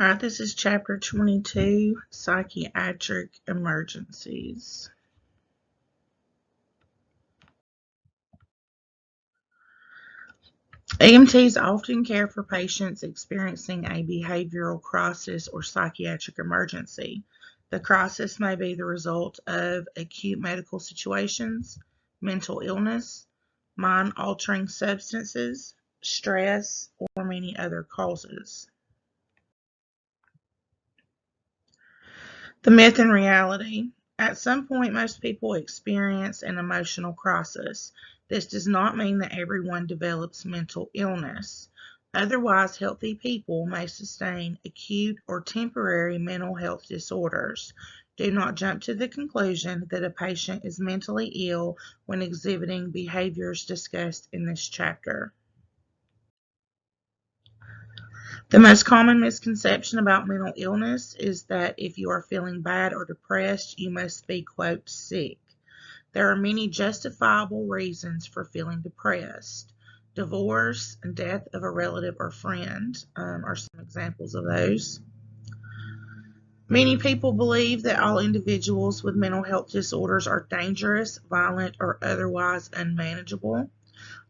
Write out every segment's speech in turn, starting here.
All right, this is chapter 22, psychiatric emergencies. EMTs often care for patients experiencing a behavioral crisis or psychiatric emergency. The crisis may be the result of acute medical situations, mental illness, mind-altering substances, stress, or many other causes. The myth and reality. At some point, most people experience an emotional crisis. This does not mean that everyone develops mental illness. Otherwise, healthy people may sustain acute or temporary mental health disorders. Do not jump to the conclusion that a patient is mentally ill when exhibiting behaviors discussed in this chapter. The most common misconception about mental illness is that if you are feeling bad or depressed, you must be, quote, sick. There are many justifiable reasons for feeling depressed. Divorce and death of a relative or friend are some examples of those. Many people believe that all individuals with mental health disorders are dangerous, violent, or otherwise unmanageable.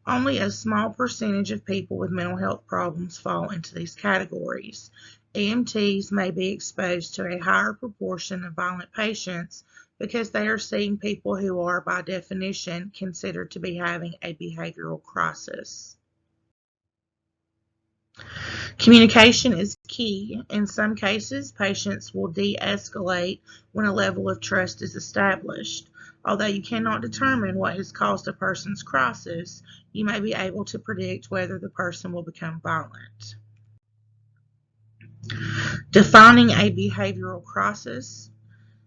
Only a small percentage of people with mental health problems fall into these categories. EMTs may be exposed to a higher proportion of violent patients because they are seeing people who are, by definition, considered to be having a behavioral crisis. Communication is key. In some cases, patients will de-escalate when a level of trust is established. Although you cannot determine what has caused a person's crisis, you may be able to predict whether the person will become violent. Defining a behavioral crisis.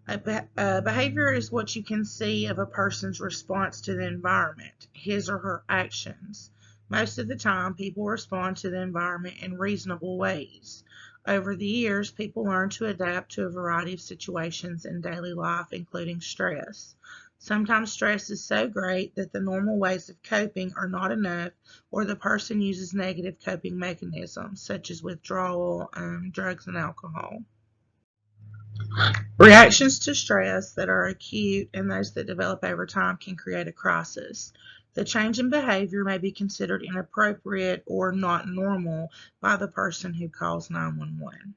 A behavior is what you can see of a person's response to the environment, his or her actions. Most of the time, people respond to the environment in reasonable ways. Over the years, people learn to adapt to a variety of situations in daily life, including stress. Sometimes stress is so great that the normal ways of coping are not enough, or the person uses negative coping mechanisms, such as withdrawal, drugs, and alcohol. Reactions to stress that are acute and those that develop over time can create a crisis. The change in behavior may be considered inappropriate or not normal by the person who calls 911.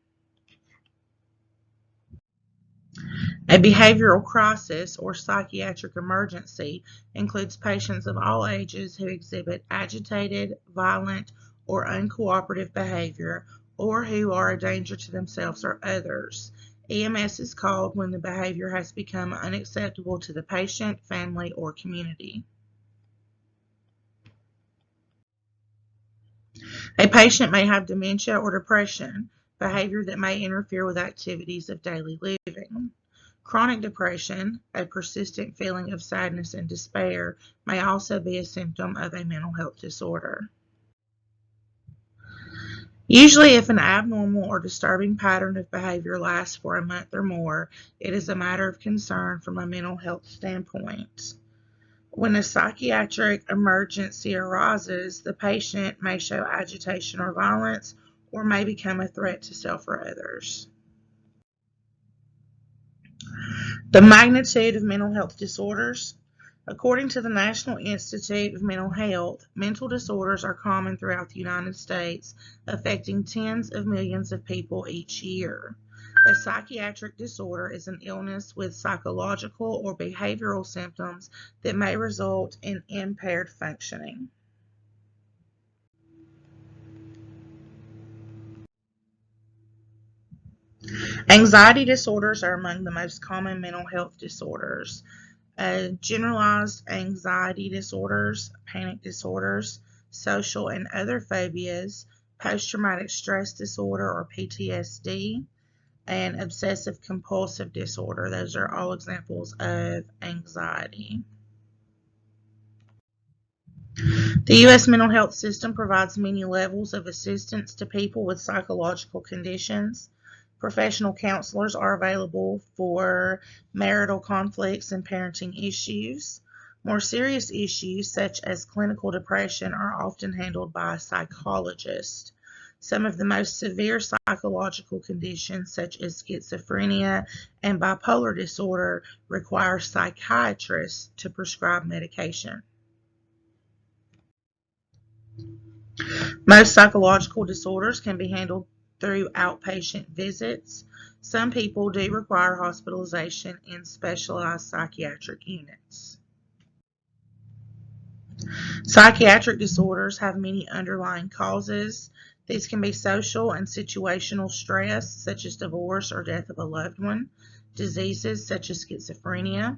A behavioral crisis or psychiatric emergency includes patients of all ages who exhibit agitated, violent, or uncooperative behavior or who are a danger to themselves or others. EMS is called when the behavior has become unacceptable to the patient, family, or community. A patient may have dementia or depression, behavior that may interfere with activities of daily living. Chronic depression, a persistent feeling of sadness and despair, may also be a symptom of a mental health disorder. Usually, if an abnormal or disturbing pattern of behavior lasts for a month or more, it is a matter of concern from a mental health standpoint. When a psychiatric emergency arises, the patient may show agitation or violence or may become a threat to self or others. The magnitude of mental health disorders. According to the National Institute of Mental Health, mental disorders are common throughout the United States, affecting tens of millions of people each year. A psychiatric disorder is an illness with psychological or behavioral symptoms that may result in impaired functioning. Anxiety disorders are among the most common mental health disorders. Generalized anxiety disorders, panic disorders, social and other phobias, post-traumatic stress disorder or PTSD, and obsessive compulsive disorder. Those are all examples of anxiety. The U.S. mental health system provides many levels of assistance to people with psychological conditions. Professional counselors are available for marital conflicts and parenting issues. More serious issues, such as clinical depression, are often handled by a psychologist. Some of the most severe psychological conditions, such as schizophrenia and bipolar disorder, require psychiatrists to prescribe medication. Most psychological disorders can be handled through outpatient visits. Some people do require hospitalization in specialized psychiatric units. Psychiatric disorders have many underlying causes. These can be social and situational stress, such as divorce or death of a loved one, diseases such as schizophrenia,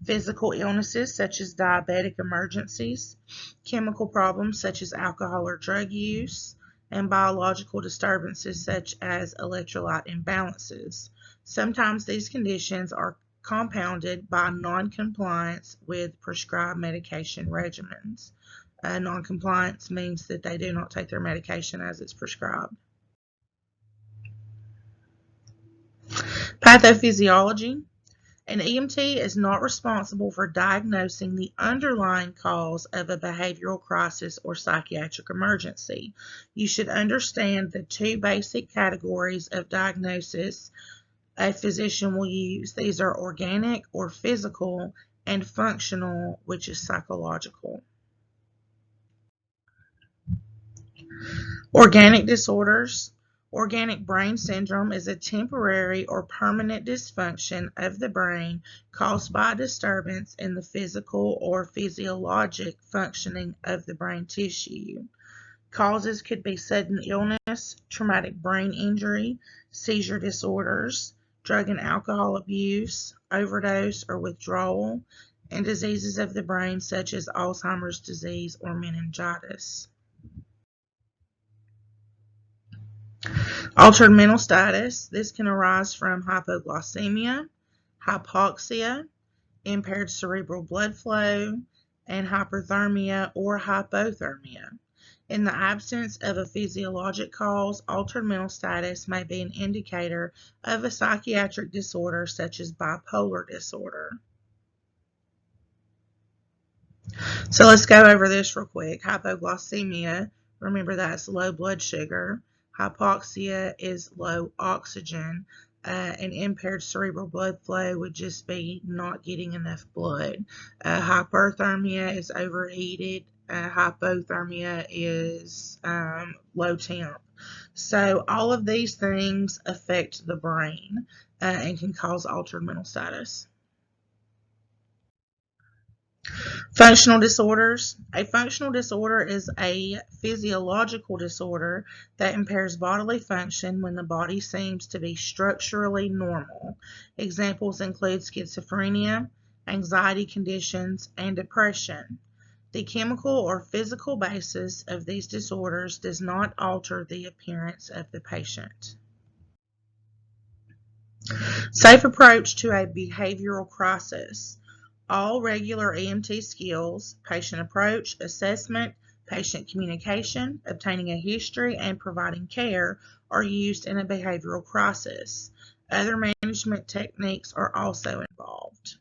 physical illnesses such as diabetic emergencies, chemical problems such as alcohol or drug use, and biological disturbances such as electrolyte imbalances. Sometimes these conditions are compounded by noncompliance with prescribed medication regimens. Noncompliance means that they do not take their medication as it's prescribed. Pathophysiology. An EMT is not responsible for diagnosing the underlying cause of a behavioral crisis or psychiatric emergency. You should understand the two basic categories of diagnosis a physician will use. These are organic or physical, and functional, which is psychological. Organic disorders. Organic brain syndrome is a temporary or permanent dysfunction of the brain caused by a disturbance in the physical or physiologic functioning of the brain tissue. Causes could be sudden illness, traumatic brain injury, seizure disorders, drug and alcohol abuse, overdose or withdrawal, and diseases of the brain such as Alzheimer's disease or meningitis. Altered mental status. This can arise from hypoglycemia, hypoxia, impaired cerebral blood flow, and hyperthermia or hypothermia. In the absence of a physiologic cause, altered mental status may be an indicator of a psychiatric disorder such as bipolar disorder. So let's go over this real quick. Hypoglycemia, remember that's low blood sugar. Hypoxia is low oxygen. And impaired cerebral blood flow would just be not getting enough blood. Hyperthermia is overheated. Hypothermia is low temp. So all of these things affect the brain and can cause altered mental status. Functional disorders. A functional disorder is a physiological disorder that impairs bodily function when the body seems to be structurally normal. Examples include schizophrenia, anxiety conditions, and depression. The chemical or physical basis of these disorders does not alter the appearance of the patient. Safe approach to a behavioral crisis. All regular EMT skills, patient approach, assessment, patient communication, obtaining a history, and providing care are used in a behavioral crisis. Other management techniques are also involved.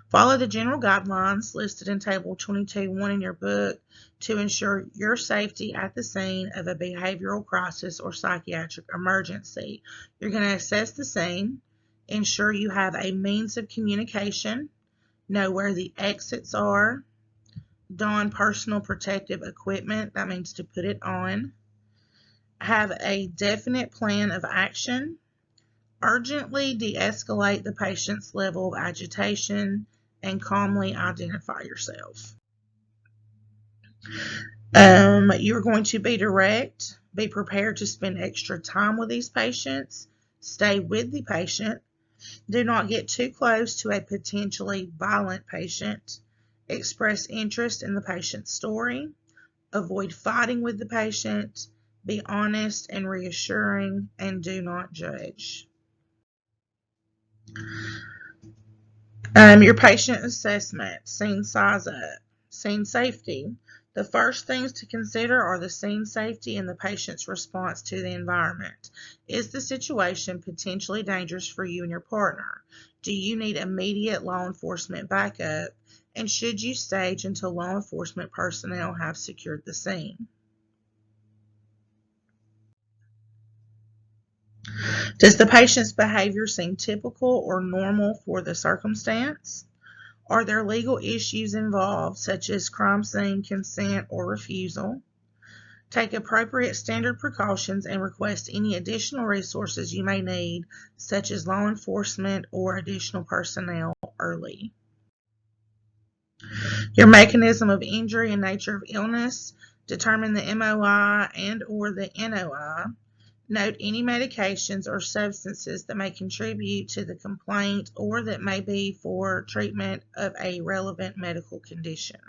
Follow the general guidelines listed in Table 22.1 in your book to ensure your safety at the scene of a behavioral crisis or psychiatric emergency. You're going to assess the scene, ensure you have a means of communication, know where the exits are, don personal protective equipment, that means to put it on, have a definite plan of action, urgently de-escalate the patient's level of agitation, and calmly identify yourself. You're going to be direct, be prepared to spend extra time with these patients, stay with the patient, do not get too close to a potentially violent patient, express interest in the patient's story, avoid fighting with the patient, be honest and reassuring, and do not judge. Your patient assessment, scene size up, scene safety. The first things to consider are the scene safety and the patient's response to the environment. Is the situation potentially dangerous for you and your partner? Do you need immediate law enforcement backup? And should you stage until law enforcement personnel have secured the scene? Does the patient's behavior seem typical or normal for the circumstance? Are there legal issues involved, such as crime scene, consent, or refusal? Take appropriate standard precautions and request any additional resources you may need, such as law enforcement or additional personnel early. Your mechanism of injury and nature of illness. Determine the MOI and or the NOI. Note any medications or substances that may contribute to the complaint or that may be for treatment of a relevant medical condition.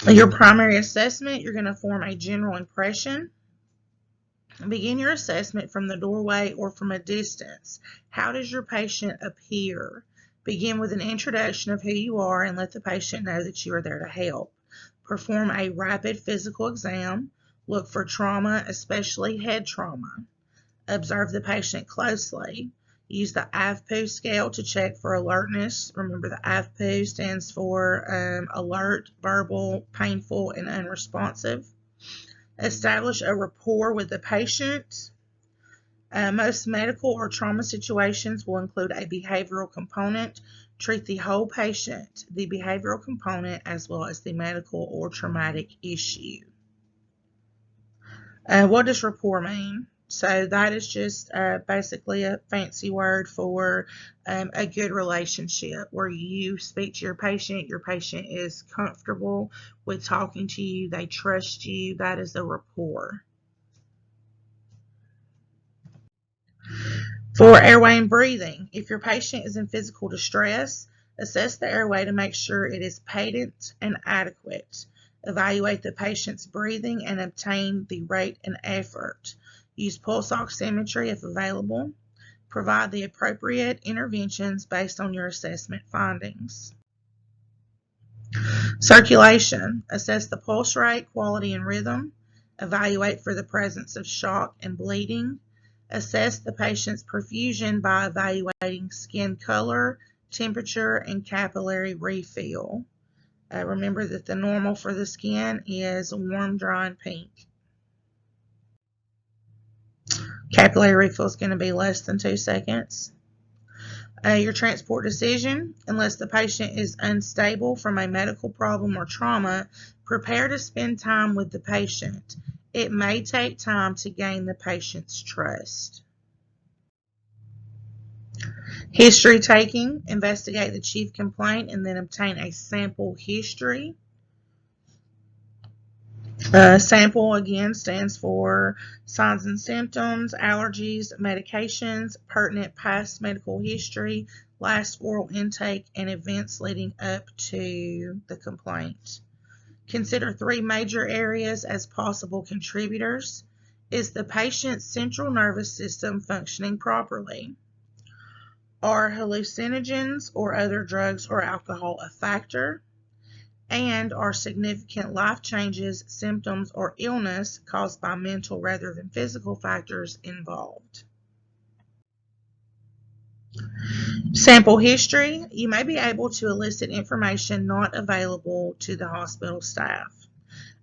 Your primary assessment, you're going to form a general impression. Begin your assessment from the doorway or from a distance. How does your patient appear? Begin with an introduction of who you are and let the patient know that you are there to help. Perform a rapid physical exam. Look for trauma, especially head trauma. Observe the patient closely. Use the AVPU scale to check for alertness. Remember, the AVPU stands for alert, verbal, painful, and unresponsive. Establish a rapport with the patient. Most medical or trauma situations will include a behavioral component. Treat the whole patient, the behavioral component, as well as the medical or traumatic issue. What does rapport mean? So that is just basically a fancy word for a good relationship where you speak to your patient is comfortable with talking to you, they trust you. That is a rapport. For airway and breathing, if your patient is in physical distress, assess the airway to make sure it is patent and adequate. Evaluate the patient's breathing and obtain the rate and effort. Use pulse oximetry if available. Provide the appropriate interventions based on your assessment findings. Circulation. Assess the pulse rate, quality, and rhythm. Evaluate for the presence of shock and bleeding. Assess the patient's perfusion by evaluating skin color, temperature, and capillary refill. Remember that the normal for the skin is warm, dry, and pink. Capillary refill is going to be less than 2 seconds. Your transport decision, unless the patient is unstable from a medical problem or trauma, prepare to spend time with the patient. It may take time to gain the patient's trust. History taking, investigate the chief complaint and then obtain a sample history. Sample again stands for signs and symptoms, allergies, medications, pertinent past medical history, last oral intake, and events leading up to the complaint. Consider 3 major areas as possible contributors. Is the patient's central nervous system functioning properly? Are hallucinogens or other drugs or alcohol a factor? And are significant life changes, symptoms, or illness caused by mental rather than physical factors involved? Sample history. You may be able to elicit information not available to the hospital staff.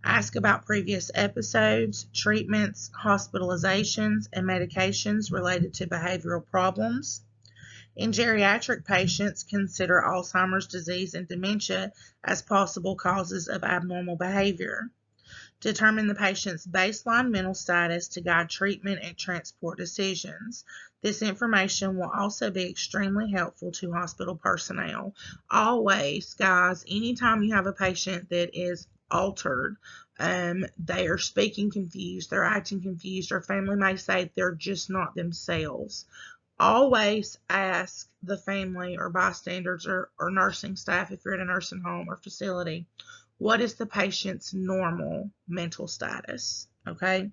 Ask about previous episodes, treatments, hospitalizations, and medications related to behavioral problems. In geriatric patients, consider Alzheimer's disease and dementia as possible causes of abnormal behavior. Determine the patient's baseline mental status to guide treatment and transport decisions. This information will also be extremely helpful to hospital personnel. Always, guys, anytime you have a patient that is altered, they are speaking confused, they're acting confused, or family may say they're just not themselves. Always ask the family or bystanders or nursing staff if you're at a nursing home or facility, what is the patient's normal mental status? Okay.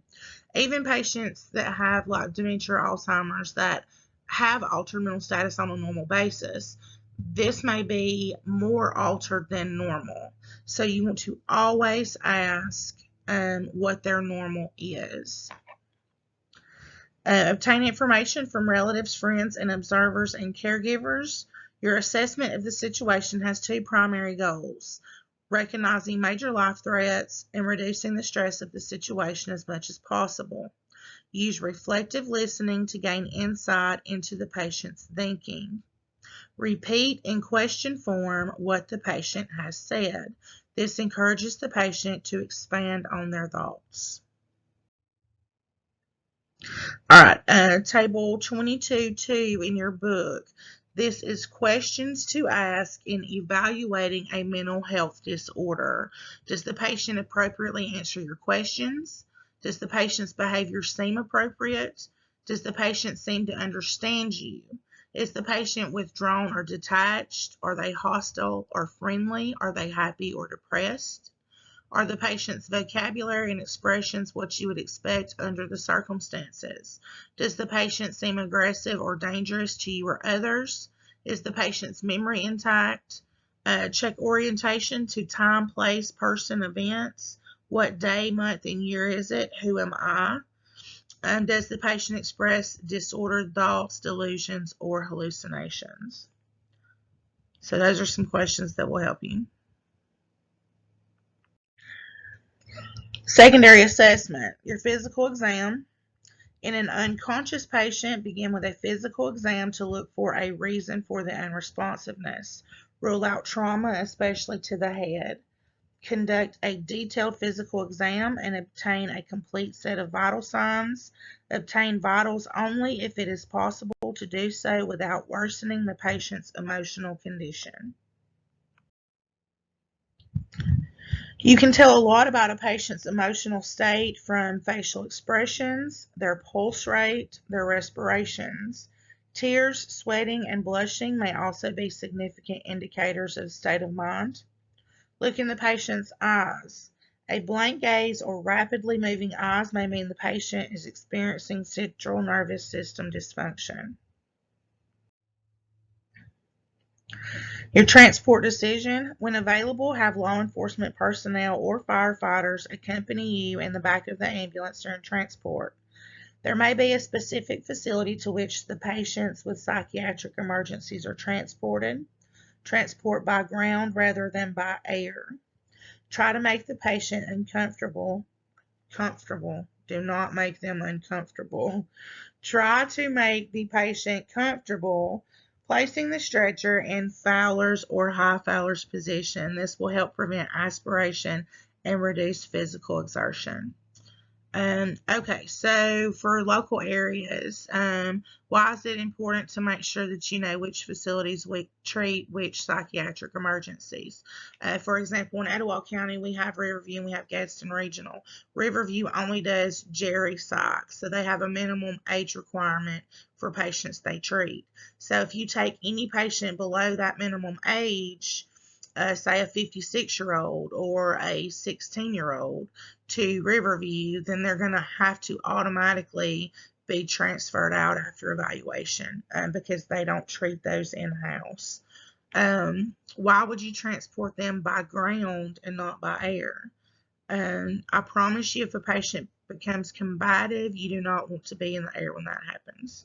Even patients that have like dementia or Alzheimer's that have altered mental status on a normal basis, this may be more altered than normal. So you want to always ask what their normal is. Obtain information from relatives, friends, and observers and caregivers. Your assessment of the situation has 2 primary goals: recognizing major life threats and reducing the stress of the situation as much as possible. Use reflective listening to gain insight into the patient's thinking. Repeat in question form what the patient has said. This encourages the patient to expand on their thoughts. All right, table 22.2 in your book. This is questions to ask in evaluating a mental health disorder. Does the patient appropriately answer your questions? Does the patient's behavior seem appropriate? Does the patient seem to understand you? Is the patient withdrawn or detached? Are they hostile or friendly? Are they happy or depressed? Are the patient's vocabulary and expressions what you would expect under the circumstances? Does the patient seem aggressive or dangerous to you or others? Is the patient's memory intact? Check orientation to time, place, person, events. What day, month, and year is it? Who am I? Does the patient express disordered thoughts, delusions, or hallucinations? So those are some questions that will help you. Secondary assessment, your physical exam. In an unconscious patient, begin with a physical exam to look for a reason for the unresponsiveness. Rule out trauma, especially to the head. Conduct a detailed physical exam and obtain a complete set of vital signs. Obtain vitals only if it is possible to do so without worsening the patient's emotional condition. You can tell a lot about a patient's emotional state from facial expressions, their pulse rate, their respirations. Tears, sweating, and blushing may also be significant indicators of state of mind. Look in the patient's eyes. A blank gaze or rapidly moving eyes may mean the patient is experiencing central nervous system dysfunction. Your transport decision. When available, have law enforcement personnel or firefighters accompany you in the back of the ambulance during transport. There may be a specific facility to which the patients with psychiatric emergencies are transported. Transport by ground rather than by air. Try to make the patient comfortable. Do not make them uncomfortable. Try to make the patient comfortable placing the stretcher in Fowler's or high Fowler's position. This will help prevent aspiration and reduce physical exertion. Okay, so for local areas, why is it important to make sure that you know which facilities treat which psychiatric emergencies? For example, in Etowah County, we have Riverview and we have Gadsden Regional. Riverview only does Jerry Psych, so they have a minimum age requirement for patients they treat. So if you take any patient below that minimum age, say a 56-year-old or a 16-year-old to Riverview, then they're going to have to automatically be transferred out after evaluation because they don't treat those in-house. Why would you transport them by ground and not by air? I promise you, if a patient becomes combative, you do not want to be in the air when that happens.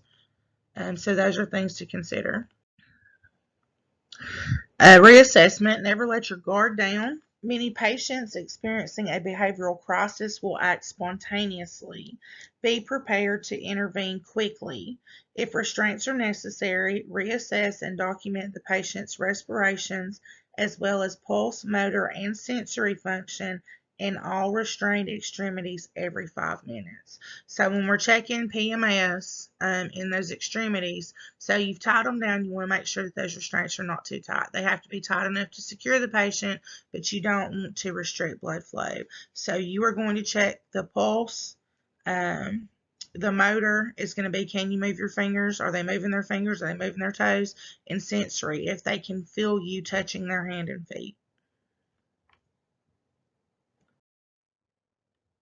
So those are things to consider. Reassessment, never let your guard down. Many patients experiencing a behavioral crisis will act spontaneously. Be prepared to intervene quickly. If restraints are necessary, reassess and document the patient's respirations as well as pulse, motor, and sensory function in all restrained extremities every 5 minutes. So when we're checking PMS in those extremities, so you've tied them down, you want to make sure that those restraints are not too tight. They have to be tight enough to secure the patient, but you don't want to restrict blood flow. So you are going to check the pulse. The motor is going to be, can you move your fingers? Are they moving their fingers? Are they moving their toes? And sensory, if they can feel you touching their hand and feet.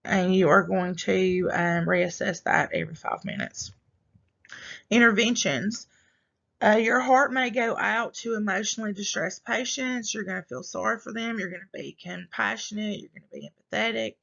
And you are going to reassess that every 5 minutes. Interventions. Your heart may go out to emotionally distressed patients. You're going to feel sorry for them. You're going to be compassionate. You're going to be empathetic.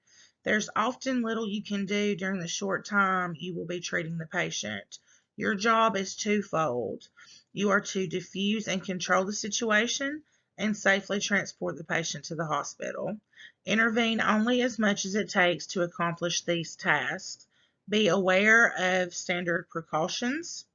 There's often little you can do during the short time you will be treating the patient. Your job is twofold. You are to diffuse and control the situation and safely transport the patient to the hospital. Intervene only as much as it takes to accomplish these tasks. Be aware of standard precautions.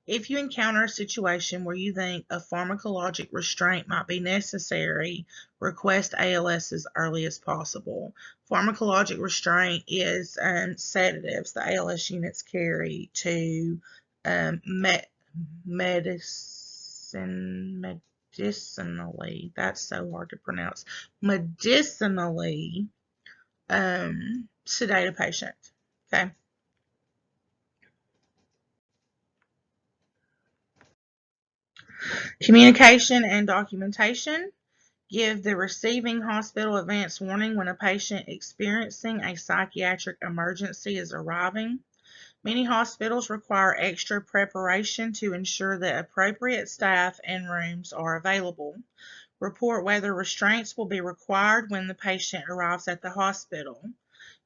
If you encounter a situation where you think a pharmacologic restraint might be necessary, request ALS as early as possible. Pharmacologic restraint is sedatives the ALS units carry to medicinally, that's so hard to pronounce, medicinally sedate a patient. Okay. Communication and documentation. Give the receiving hospital advance warning when a patient experiencing a psychiatric emergency is arriving. Many hospitals require extra preparation to ensure that appropriate staff and rooms are available. Report whether restraints will be required when the patient arrives at the hospital.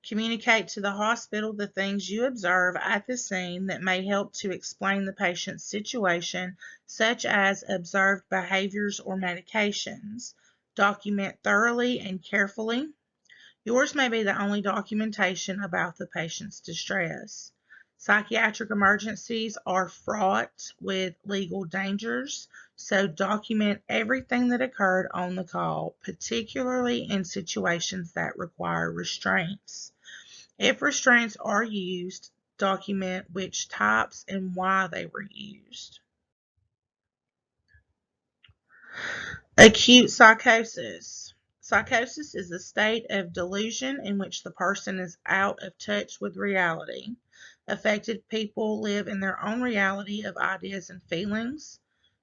Communicate to the hospital the things you observe at the scene that may help to explain the patient's situation, such as observed behaviors or medications. Document thoroughly and carefully. Yours may be the only documentation about the patient's distress. Psychiatric emergencies are fraught with legal dangers, so document everything that occurred on the call, particularly in situations that require restraints. If restraints are used, document which types and why they were used. Acute psychosis. Psychosis is a state of delusion in which the person is out of touch with reality. Affected people live in their own reality of ideas and feelings.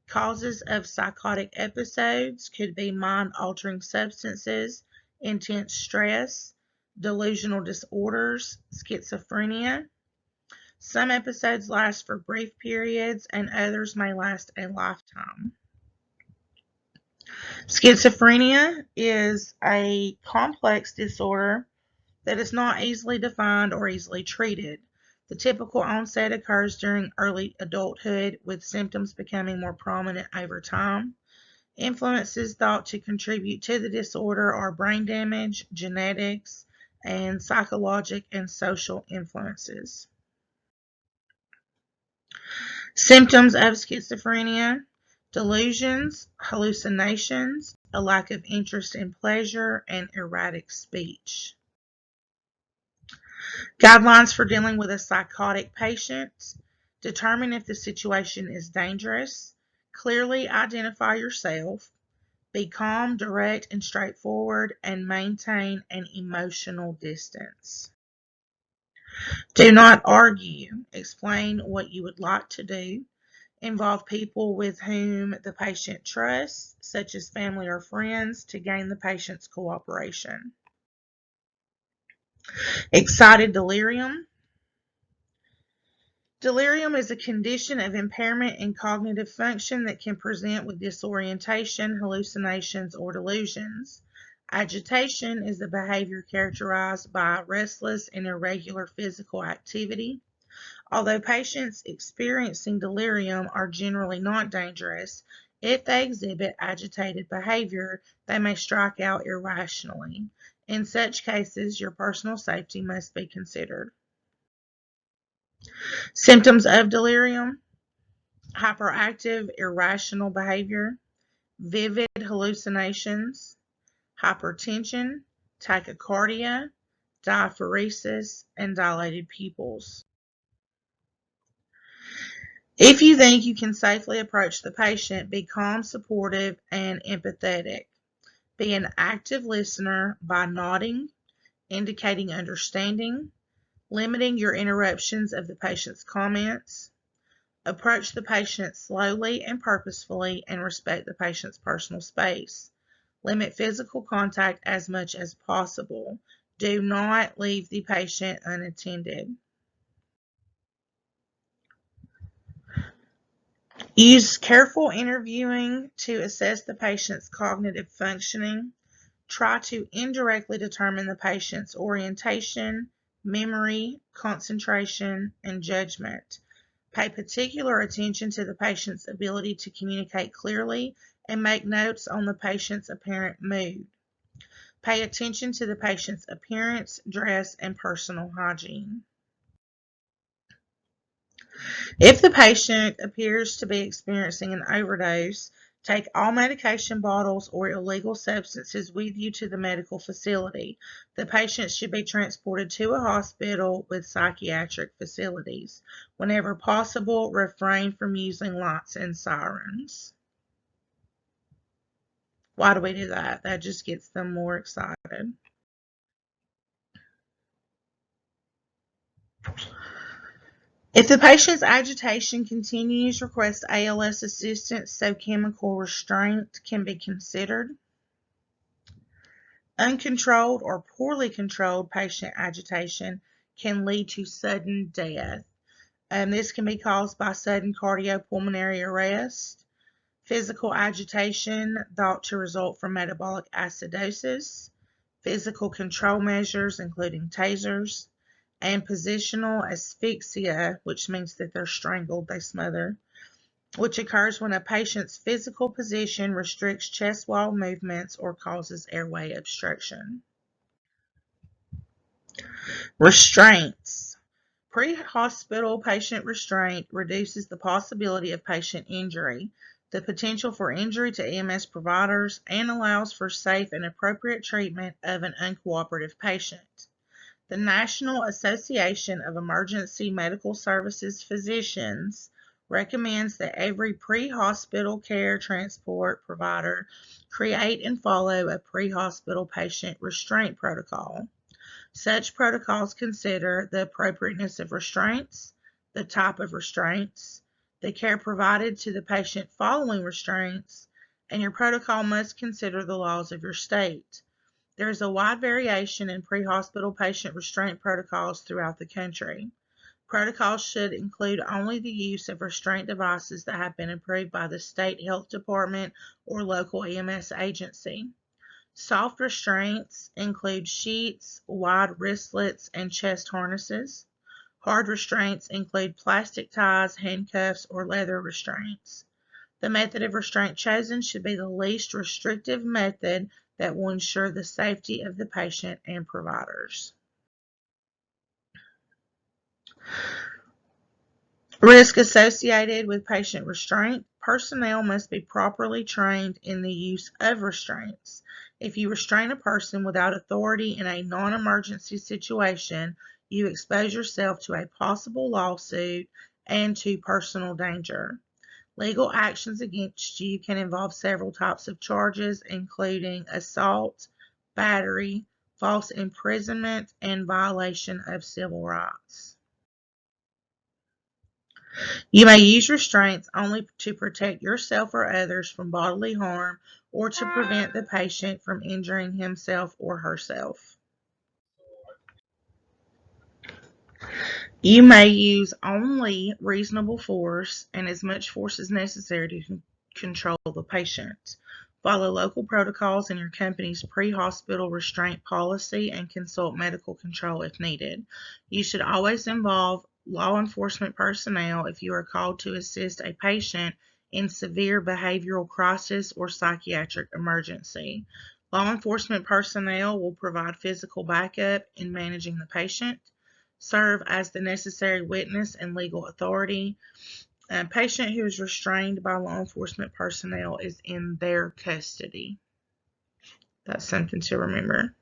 Causes of psychotic episodes could be mind-altering substances, intense stress, delusional disorders, schizophrenia. Some episodes last for brief periods and others may last a lifetime. Schizophrenia is a complex disorder that is not easily defined or easily treated. The typical onset occurs during early adulthood, with symptoms becoming more prominent over time. Influences thought to contribute to the disorder are brain damage, genetics, and psychologic and social influences. Symptoms of schizophrenia: delusions, hallucinations, a lack of interest in pleasure, and erratic speech. Guidelines for dealing with a psychotic patient: determine if the situation is dangerous, clearly identify yourself, be calm, direct, and straightforward, and maintain an emotional distance. Do not argue. Explain what you would like to do. Involve people with whom the patient trusts, such as family or friends, to gain the patient's cooperation. Excited delirium. Delirium is a condition of impairment in cognitive function that can present with disorientation, hallucinations, or delusions. Agitation is a behavior characterized by restless and irregular physical activity. Although patients experiencing delirium are generally not dangerous, if they exhibit agitated behavior, they may strike out irrationally. In such cases, your personal safety must be considered. Symptoms of delirium: hyperactive, irrational behavior, vivid hallucinations, hypertension, tachycardia, diaphoresis, and dilated pupils. If you think you can safely approach the patient, be calm, supportive, and empathetic. Be an active listener by nodding, indicating understanding, limiting your interruptions of the patient's comments. Approach the patient slowly and purposefully and respect the patient's personal space. Limit physical contact as much as possible. Do not leave the patient unattended. Use careful interviewing to assess the patient's cognitive functioning. Try to indirectly determine the patient's orientation, memory, concentration, and judgment. Pay particular attention to the patient's ability to communicate clearly and make notes on the patient's apparent mood. Pay attention to the patient's appearance, dress, and personal hygiene. If the patient appears to be experiencing an overdose, take all medication bottles or illegal substances with you to the medical facility. The patient should be transported to a hospital with psychiatric facilities. Whenever possible, refrain from using lights and sirens. Why do we do that? That just gets them more excited. If the patient's agitation continues, request ALS assistance so chemical restraint can be considered. Uncontrolled or poorly controlled patient agitation can lead to sudden death. This can be caused by sudden cardiopulmonary arrest, physical agitation thought to result from metabolic acidosis, physical control measures including tasers, and positional asphyxia, which means that they're strangled, they smother, which occurs when a patient's physical position restricts chest wall movements or causes airway obstruction. Restraints. Pre-hospital patient restraint reduces the possibility of patient injury, the potential for injury to EMS providers, and allows for safe and appropriate treatment of an uncooperative patient. The National Association of Emergency Medical Services Physicians recommends that every pre-hospital care transport provider create and follow a pre-hospital patient restraint protocol. Such protocols consider the appropriateness of restraints, the type of restraints, the care provided to the patient following restraints, and your protocol must consider the laws of your state. There is a wide variation in pre-hospital patient restraint protocols throughout the country. Protocols should include only the use of restraint devices that have been approved by the state health department or local EMS agency. Soft restraints include sheets, wide wristlets, and chest harnesses. Hard restraints include plastic ties, handcuffs, or leather restraints. The method of restraint chosen should be the least restrictive method that will ensure the safety of the patient and providers. Risk associated with patient restraint. Personnel must be properly trained in the use of restraints. If you restrain a person without authority in a non-emergency situation, you expose yourself to a possible lawsuit and to personal danger. Legal actions against you can involve several types of charges, including assault, battery, false imprisonment, and violation of civil rights. You may use restraints only to protect yourself or others from bodily harm or to prevent the patient from injuring himself or herself. You may use only reasonable force and as much force as necessary to control the patient. Follow local protocols in your company's pre-hospital restraint policy and consult medical control if needed. You should always involve law enforcement personnel if you are called to assist a patient in severe behavioral crisis or psychiatric emergency. Law enforcement personnel will provide physical backup in managing the patient, serve as the necessary witness and legal authority. A patient who is restrained by law enforcement personnel is in their custody. That's something to remember.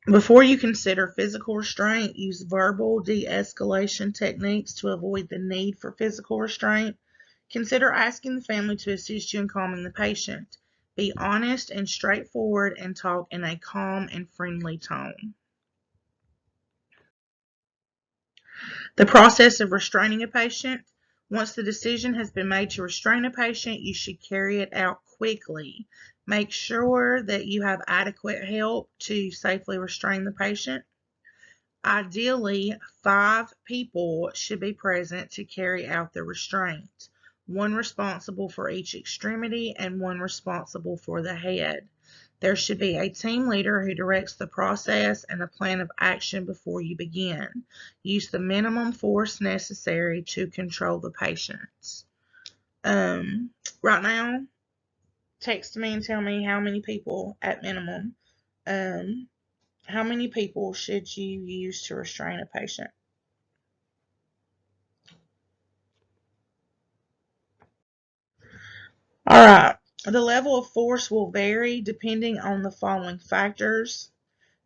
Before you consider physical restraint, use verbal de-escalation techniques to avoid the need for physical restraint. Consider asking the family to assist you in calming the patient. Be honest and straightforward and talk in a calm and friendly tone. The process of restraining a patient. Once the decision has been made to restrain a patient, you should carry it out quickly. Make sure that you have adequate help to safely restrain the patient. Ideally, 5 people should be present to carry out the restraint, 1 responsible for each extremity and 1 responsible for the head. There should be a team leader who directs the process and a plan of action before you begin. Use the minimum force necessary to control the patients. Right now, text me and tell me how many people at minimum. How many people should you use to restrain a patient? All right. The level of force will vary depending on the following factors: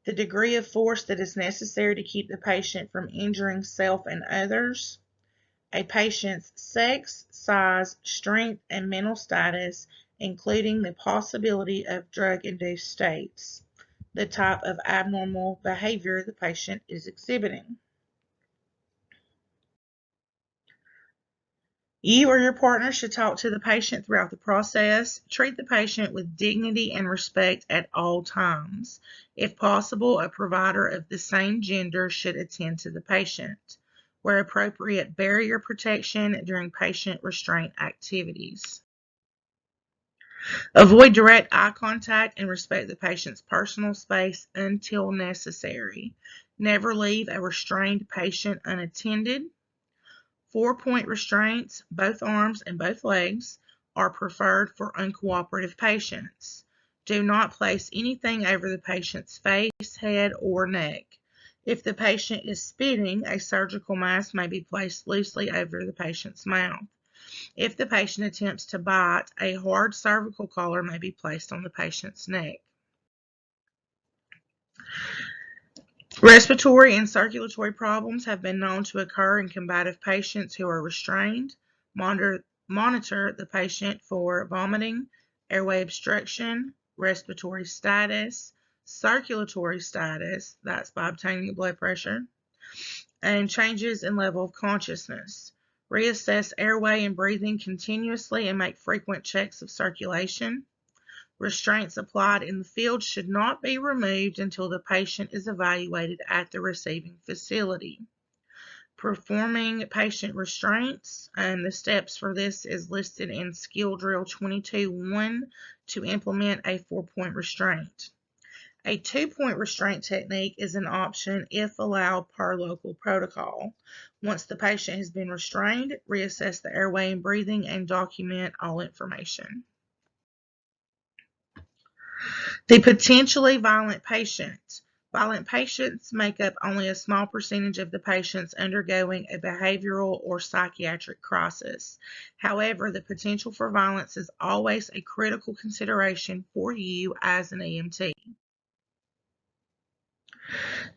the degree of force that is necessary to keep the patient from injuring self and others, a patient's sex, size, strength, and mental status, including the possibility of drug-induced states, the type of abnormal behavior the patient is exhibiting. You or your partner should talk to the patient throughout the process. Treat the patient with dignity and respect at all times. If possible, a provider of the same gender should attend to the patient. Where appropriate, barrier protection during patient restraint activities. Avoid direct eye contact and respect the patient's personal space until necessary. Never leave a restrained patient unattended. 4-point restraints, both arms and both legs, are preferred for uncooperative patients. Do not place anything over the patient's face, head, or neck. If the patient is spitting, a surgical mask may be placed loosely over the patient's mouth. If the patient attempts to bite, a hard cervical collar may be placed on the patient's neck. Respiratory and circulatory problems have been known to occur in combative patients who are restrained. Monitor the patient for vomiting, airway obstruction, respiratory status, circulatory status, that's by obtaining the blood pressure, and changes in level of consciousness. Reassess airway and breathing continuously and make frequent checks of circulation. Restraints applied in the field should not be removed until the patient is evaluated at the receiving facility. Performing patient restraints, and the steps for this is listed in Skill Drill 22.1 to implement a 4-point restraint. A 2-point restraint technique is an option if allowed per local protocol. Once the patient has been restrained, reassess the airway and breathing and document all information. The potentially violent patient. Violent patients make up only a small percentage of the patients undergoing a behavioral or psychiatric crisis. However, the potential for violence is always a critical consideration for you as an EMT.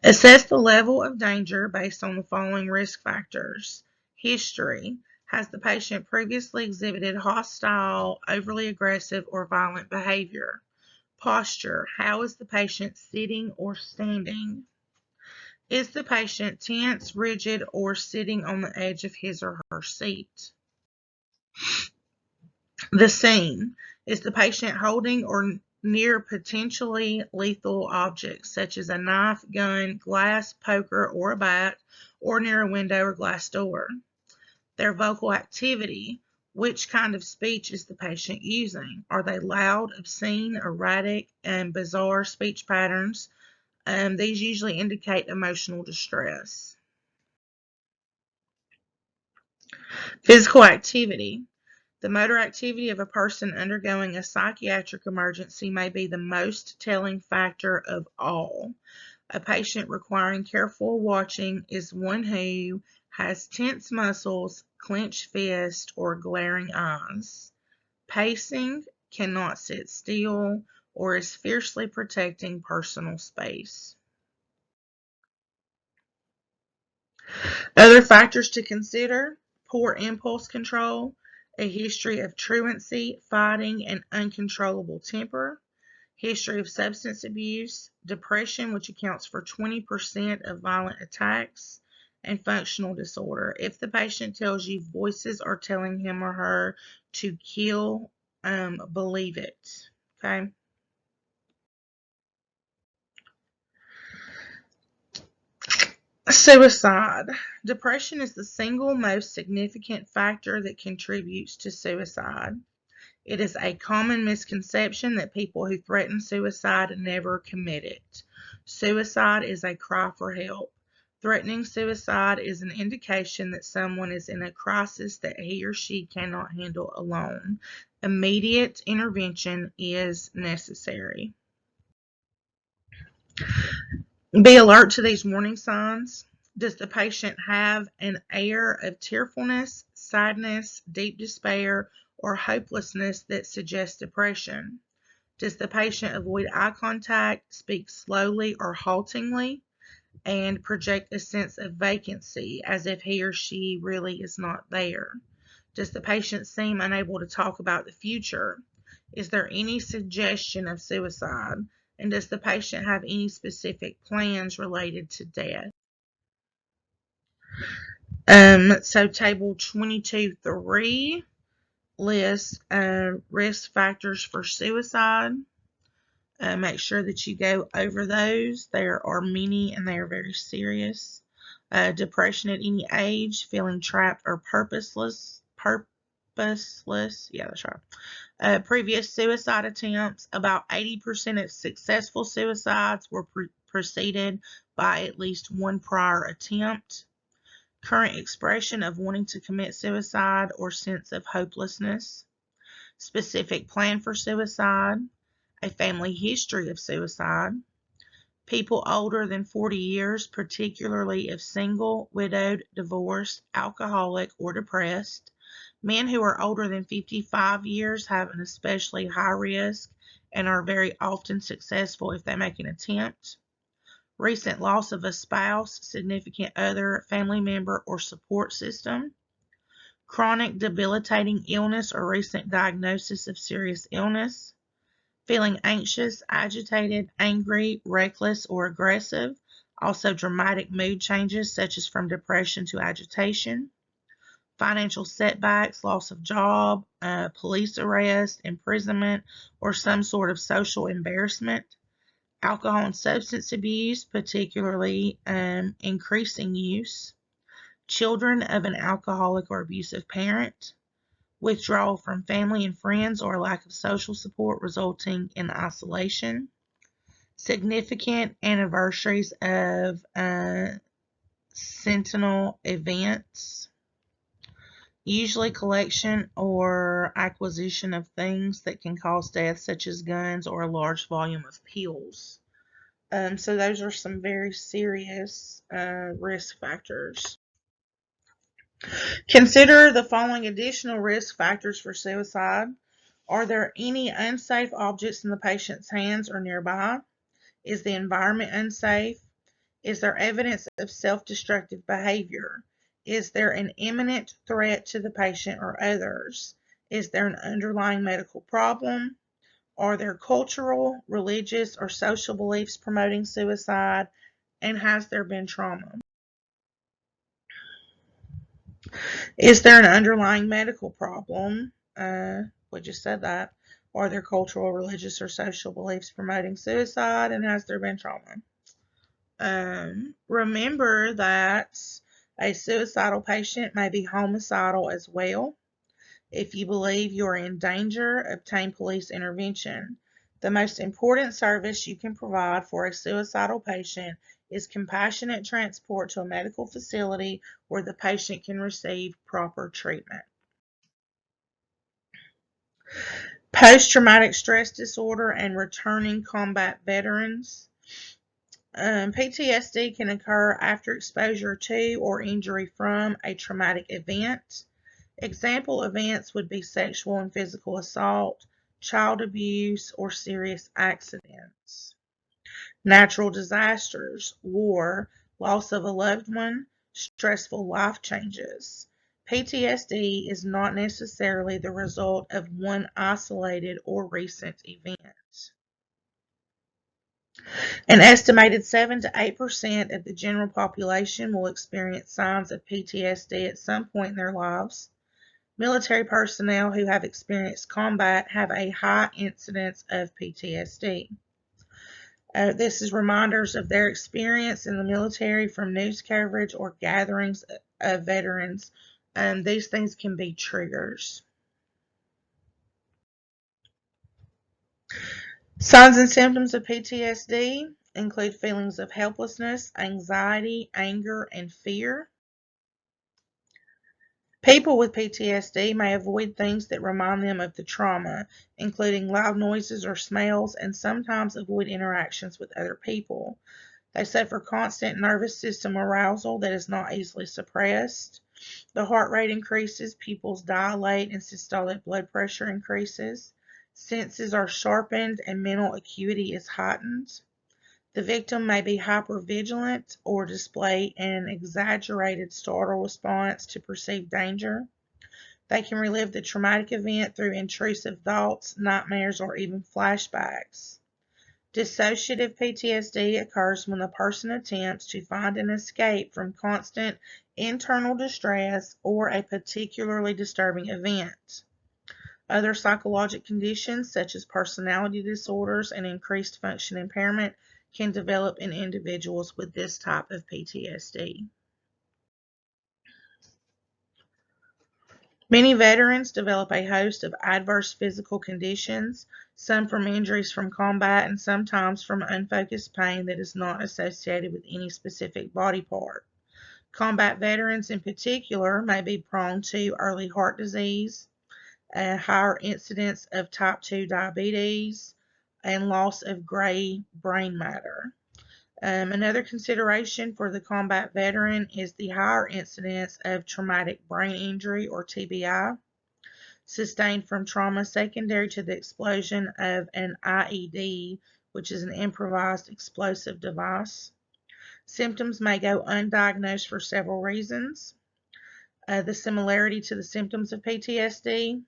Assess the level of danger based on the following risk factors. History. Has the patient previously exhibited hostile, overly aggressive, or violent behavior? Posture. How is the patient sitting or standing? Is the patient tense, rigid, or sitting on the edge of his or her seat? The scene. Is the patient holding or near potentially lethal objects such as a knife, gun, glass, poker, or a bat, or near a window or glass door? Their vocal activity. Which kind of speech is the patient using? Are they loud, obscene, erratic, and bizarre speech patterns? These usually indicate emotional distress. Physical activity. The motor activity of a person undergoing a psychiatric emergency may be the most telling factor of all. A patient requiring careful watching is one who has tense muscles, clenched fists, or glaring eyes. Pacing, cannot sit still, or is fiercely protecting personal space. Other factors to consider: poor impulse control, a history of truancy, fighting, and uncontrollable temper, history of substance abuse, depression, which accounts for 20% of violent attacks, and functional disorder. If the patient tells you voices are telling him or her to kill, believe it. Okay. Suicide. Depression is the single most significant factor that contributes to suicide. It is a common misconception that people who threaten suicide never commit it. Suicide is a cry for help. Threatening suicide is an indication that someone is in a crisis that he or she cannot handle alone. Immediate intervention is necessary. Be alert to these warning signs. Does the patient have an air of tearfulness, sadness, deep despair, or hopelessness that suggests depression? Does the patient avoid eye contact, speak slowly or haltingly, and project a sense of vacancy as if he or she really is not there? Does the patient seem unable to talk about the future? Is there any suggestion of suicide? And does the patient have any specific plans related to death? So table 22.3 lists risk factors for suicide. Make sure that you go over those. There are many and they are very serious. Depression at any age, feeling trapped or purposeless. Yeah, that's right. Previous suicide attempts. About 80% of successful suicides were preceded by at least one prior attempt. Current expression of wanting to commit suicide or sense of hopelessness. Specific plan for suicide. A family history of suicide. People older than 40 years, particularly if single, widowed, divorced, alcoholic, or depressed. Men who are older than 55 years have an especially high risk and are very often successful if they make an attempt. Recent loss of a spouse, significant other, family member, or support system. Chronic debilitating illness or recent diagnosis of serious illness. Feeling anxious, agitated, angry, reckless, or aggressive. Also dramatic mood changes such as from depression to agitation. Financial setbacks, loss of job, police arrest, imprisonment, or some sort of social embarrassment. Alcohol and substance abuse, particularly increasing use. Children of an alcoholic or abusive parent. Withdrawal from family and friends or lack of social support resulting in isolation. Significant anniversaries of sentinel events. Usually collection or acquisition of things that can cause death, such as guns or a large volume of pills. So those are some very serious risk factors. Consider the following additional risk factors for suicide. Are there any unsafe objects in the patient's hands or nearby? Is the environment unsafe? Is there evidence of self-destructive behavior? Is there an imminent threat to the patient or others? Is there an underlying medical problem? Are there cultural, religious, or social beliefs promoting suicide? And has there been trauma? Is there an underlying medical problem? We just said that. Are there cultural, religious, or social beliefs promoting suicide? And has there been trauma? Remember that a suicidal patient may be homicidal as well. If you believe you are in danger, obtain police intervention. The most important service you can provide for a suicidal patient is compassionate transport to a medical facility where the patient can receive proper treatment. Post-traumatic stress disorder and returning combat veterans. PTSD can occur after exposure to or injury from a traumatic event. Example events would be sexual and physical assault, child abuse, or serious accidents. Natural disasters, war, loss of a loved one, stressful life changes. PTSD is not necessarily the result of one isolated or recent event. An estimated 7 to 8% of the general population will experience signs of PTSD at some point in their lives. Military personnel who have experienced combat have a high incidence of PTSD. This is reminders of their experience in the military from news coverage or gatherings of veterans. These things can be triggers. Signs and symptoms of PTSD include feelings of helplessness, anxiety, anger, and fear. People with PTSD may avoid things that remind them of the trauma, including loud noises or smells, and sometimes avoid interactions with other people. They suffer constant nervous system arousal that is not easily suppressed. The heart rate increases, pupils dilate, and systolic blood pressure increases. Senses are sharpened and mental acuity is heightened. The victim may be hypervigilant or display an exaggerated startle response to perceived danger. They can relive the traumatic event through intrusive thoughts, nightmares, or even flashbacks. Dissociative PTSD occurs when the person attempts to find an escape from constant internal distress or a particularly disturbing event. Other psychologic conditions, such as personality disorders and increased function impairment, can develop in individuals with this type of PTSD. Many veterans develop a host of adverse physical conditions, some from injuries from combat and sometimes from unfocused pain that is not associated with any specific body part. Combat veterans in particular may be prone to early heart disease, a higher incidence of type 2 diabetes, and loss of gray brain matter. Another consideration for the combat veteran is the higher incidence of traumatic brain injury, or TBI, sustained from trauma secondary to the explosion of an IED, which is an improvised explosive device. Symptoms may go undiagnosed for several reasons. The similarity to the symptoms of PTSD,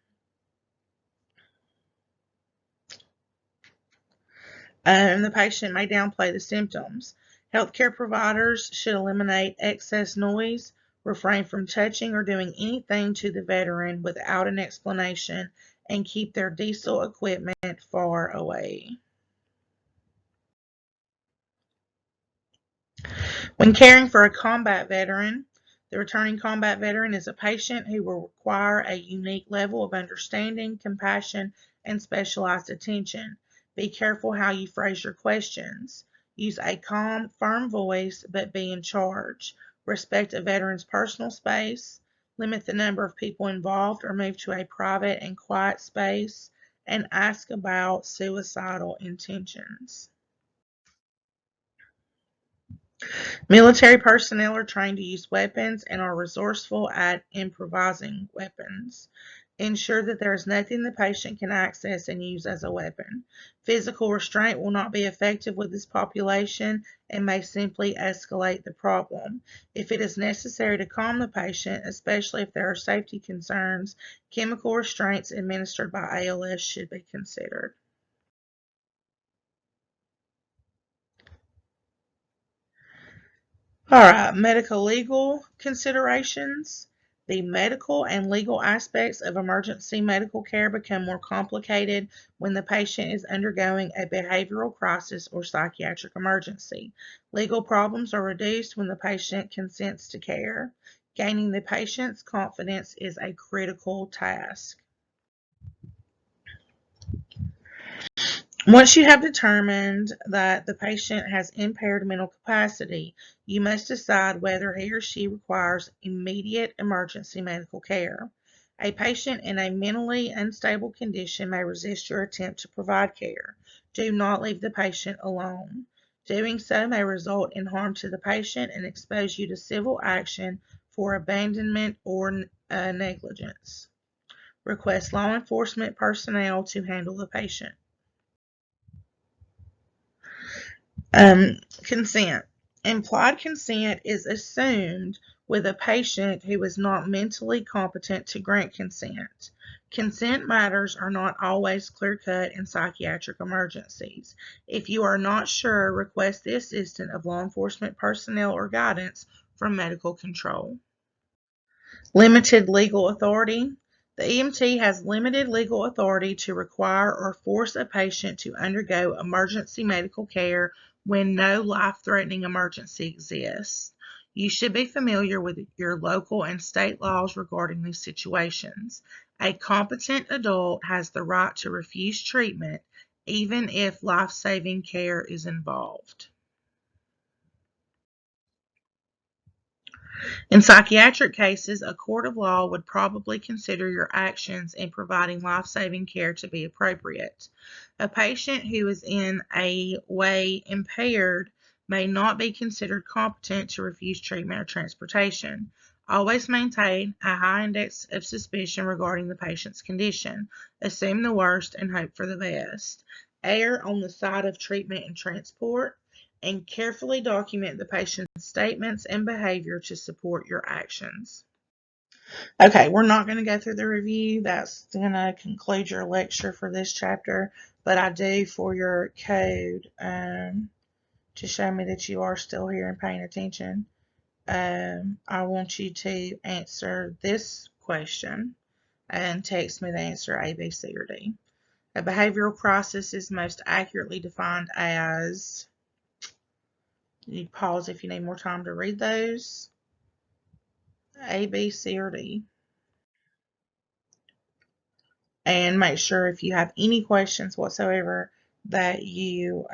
and the patient may downplay the symptoms. Healthcare providers should eliminate excess noise, refrain from touching or doing anything to the veteran without an explanation, and keep their diesel equipment far away. When caring for a combat veteran, the returning combat veteran is a patient who will require a unique level of understanding, compassion, and specialized attention. Be careful how you phrase your questions. Use a calm, firm voice, but be in charge. Respect a veteran's personal space. Limit the number of people involved or move to a private and quiet space. And ask about suicidal intentions. Military personnel are trained to use weapons and are resourceful at improvising weapons. Ensure that there is nothing the patient can access and use as a weapon. Physical restraint will not be effective with this population and may simply escalate the problem. If it is necessary to calm the patient, especially if there are safety concerns, chemical restraints administered by ALS should be considered. All right, medical legal considerations. The medical and legal aspects of emergency medical care become more complicated when the patient is undergoing a behavioral crisis or psychiatric emergency. Legal problems are reduced when the patient consents to care. Gaining the patient's confidence is a critical task. Once you have determined that the patient has impaired mental capacity, you must decide whether he or she requires immediate emergency medical care. A patient in a mentally unstable condition may resist your attempt to provide care. Do not leave the patient alone. Doing so may result in harm to the patient and expose you to civil action for abandonment or negligence. Request law enforcement personnel to handle the patient. Consent. Implied consent is assumed with a patient who is not mentally competent to grant consent. Consent matters are not always clear-cut in psychiatric emergencies. If you are not sure, request the assistance of law enforcement personnel or guidance from medical control. Limited legal authority. The EMT has limited legal authority to require or force a patient to undergo emergency medical care when no life-threatening emergency exists. You should be familiar with your local and state laws regarding these situations. A competent adult has the right to refuse treatment even if life-saving care is involved. In psychiatric cases, a court of law would probably consider your actions in providing life-saving care to be appropriate. A patient who is in a way impaired may not be considered competent to refuse treatment or transportation. Always maintain a high index of suspicion regarding the patient's condition. Assume the worst and hope for the best. Err on the side of treatment and transport, and carefully document the patient's statements and behavior to support your actions. Okay, we're not going to go through the review. That's going to conclude your lecture for this chapter, but I do, for your code, to show me that you are still here and paying attention, I want you to answer this question and text me the answer A, B, C, or D. A behavioral crisis is most accurately defined as, you pause if you need more time to read those, A, B, C, or D. And make sure if you have any questions whatsoever that you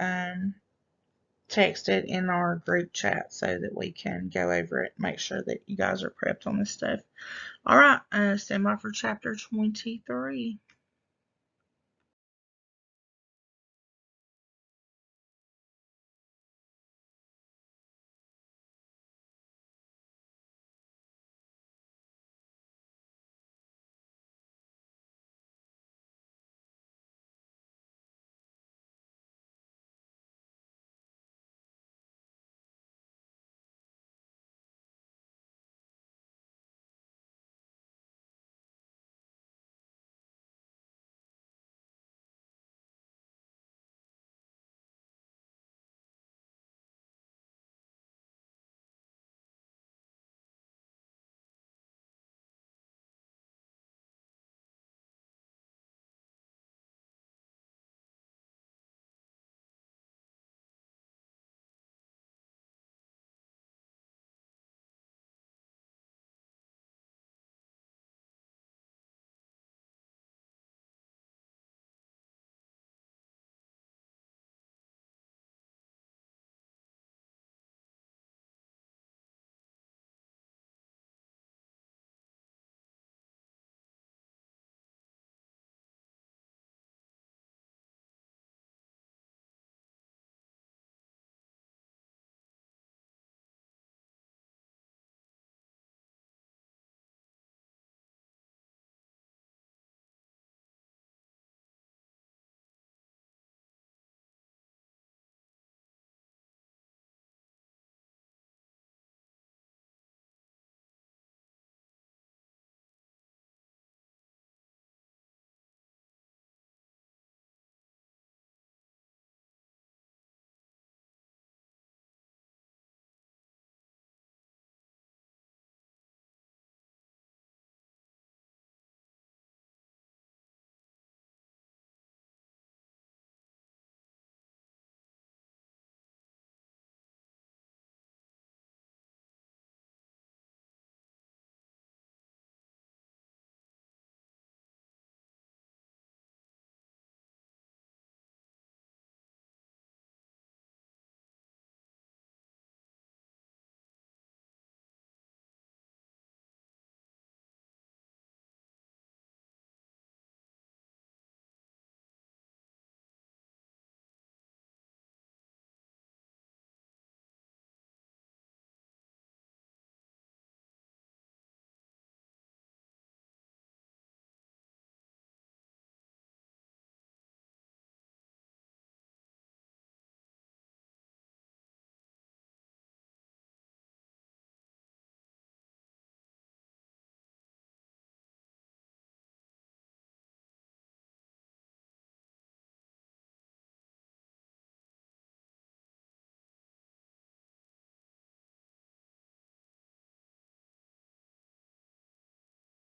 text it in our group chat so that we can go over it, make sure that you guys are prepped on this stuff. All right, stand by for chapter 23.